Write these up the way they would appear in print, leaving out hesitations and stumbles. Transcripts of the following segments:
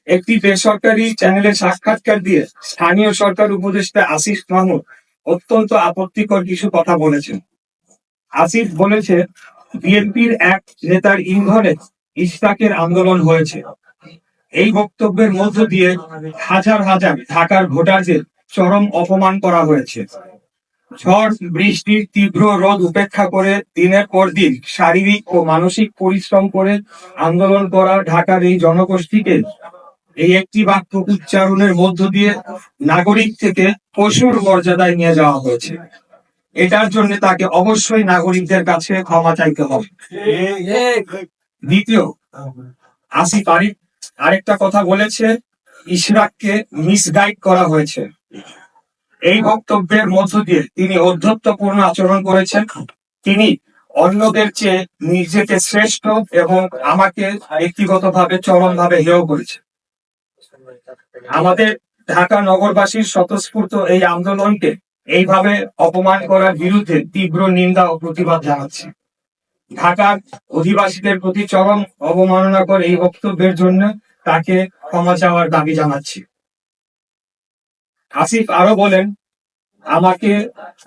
একটি বেসরকারি চ্যানেলে সাক্ষাৎকার দিয়ে স্থানীয় সরকার উপদেষ্টা আসিফ মাহমুদ অত্যন্ত আপত্তিকর কিছু কথা বলেছেন। আসিফ বলেছে, বিএনপির এক নেতার ইন্ধনে ইশরাকের আন্দোলন হয়েছে। এই বক্তব্যের মধ্য দিয়ে হাজার হাজার ঢাকার ভোটারদের চরম অপমান করা হয়েছে। ঝড় বৃষ্টির তীব্র রোদ উপেক্ষা করে দিনের পর দিন শারীরিক ও মানসিক পরিশ্রম করে আন্দোলন করা ঢাকার এই জনগোষ্ঠীকে এই একটি বাক্য উচ্চারণের মধ্য দিয়ে নাগরিক থেকে পশুর মর্যাদায় নিয়ে যাওয়া হয়েছে। এটার জন্য তাকে অবশ্যই নাগরিকদের কাছে ক্ষমা চাইতে হবে। দ্বিতীয়, আসিফ আরেকটা কথা বলেছে, ইশরাককে মিসগাইড করা হয়েছে। এই বক্তব্যের মধ্য দিয়ে তিনি অধ্যত্বপূর্ণ আচরণ করেছেন। তিনি অন্যদের চেয়ে নিজেকে শ্রেষ্ঠ এবং আমাকে ব্যক্তিগতভাবে চরমভাবে হেয় করেছেন। আমাদের ঢাকা নগরবাসীর স্বতঃস্ফূর্ত এই আন্দোলনকে এইভাবে অপমান করার বিরুদ্ধে তীব্র নিন্দা ও প্রতিবাদ জানাচ্ছি। ঢাকার অধিবাসীদের প্রতি চরম অবমাননাকর এই বক্তব্যের জন্য তাকে ক্ষমা চাওয়ার দাবি জানাচ্ছি। আসিফ আরো বলেন, আমাকে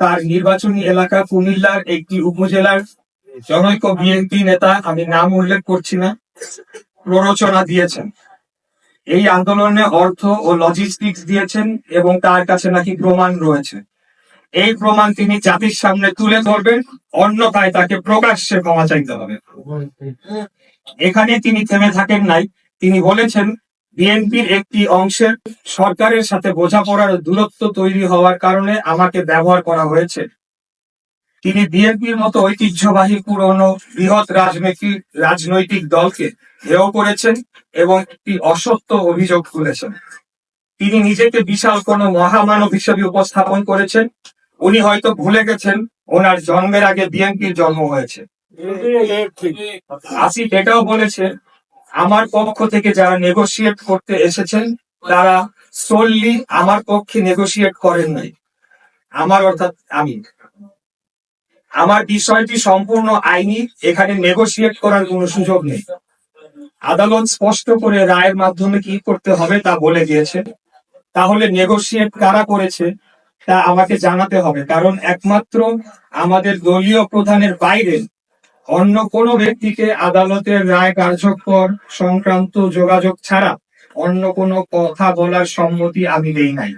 তার নির্বাচনী এলাকা কুমিল্লার একটি উপজেলার জনৈক বিএনপি নেতা, আমি নাম উল্লেখ করছি না, প্ররোচনা দিয়েছেন। এই আন্দোলনে অর্থ ও লজিস্টিক্স দিয়েছেন এবং তার কাছে নাকি প্রমাণ রয়েছে। এই প্রমাণ তিনি জাতির সামনে তুলে ধরবেন, অন্যথায় তাকে প্রকাশ্যে ক্ষমা চাইতে হবে। এখানে তিনি থেমে থাকেন নাই, তিনি বলেছেন, বিএনপির একটি অংশের সরকারের সাথে বোঝাপড়ার দূরত্ব তৈরি হওয়ার কারণে আমাকে ব্যবহার করা হয়েছে। তিনি বিএনপির মতো ঐতিহ্যবাহী পুরনো বৃহৎ রাজনৈতিক দলকে হেয় করেছেন এবং একটি অসত্য অভিযোগ তুলেছেন। তিনি নিজেকে বিশাল কোনো মহামানব হিসেবে উপস্থাপন করেছেন। উনি হয়তো ভুলে গেছেন ওনার জন্মের আগে বিএনপির জন্ম হয়েছে। আসিফ এটাও বলেছে, আমার পক্ষ থেকে যারা নেগোশিয়েট করতে এসেছেন তারা সোললি আমার পক্ষে নেগোশিয়েট করেন নাই। অর্থাৎ আমার বিষয়টি সম্পূর্ণ আইনি, এখানে নেগোশিয়েট করার কোনো সুযোগ নেই। আদালত স্পষ্ট করে রায়ের মাধ্যমে কি করতে হবে তা বলে দিয়েছে। তাহলে নেগোশিয়েট কারা করেছে তা আমাকে জানাতে হবে, কারণ একমাত্র আমাদের দলীয় প্রধানের বাইরে অন্য কোনো ব্যক্তিকে আদালতের রায় কার্যকর সংক্রান্ত যোগাযোগ ছাড়া অন্য কোনো কথা বলার সম্মতি আমি দেই নাই।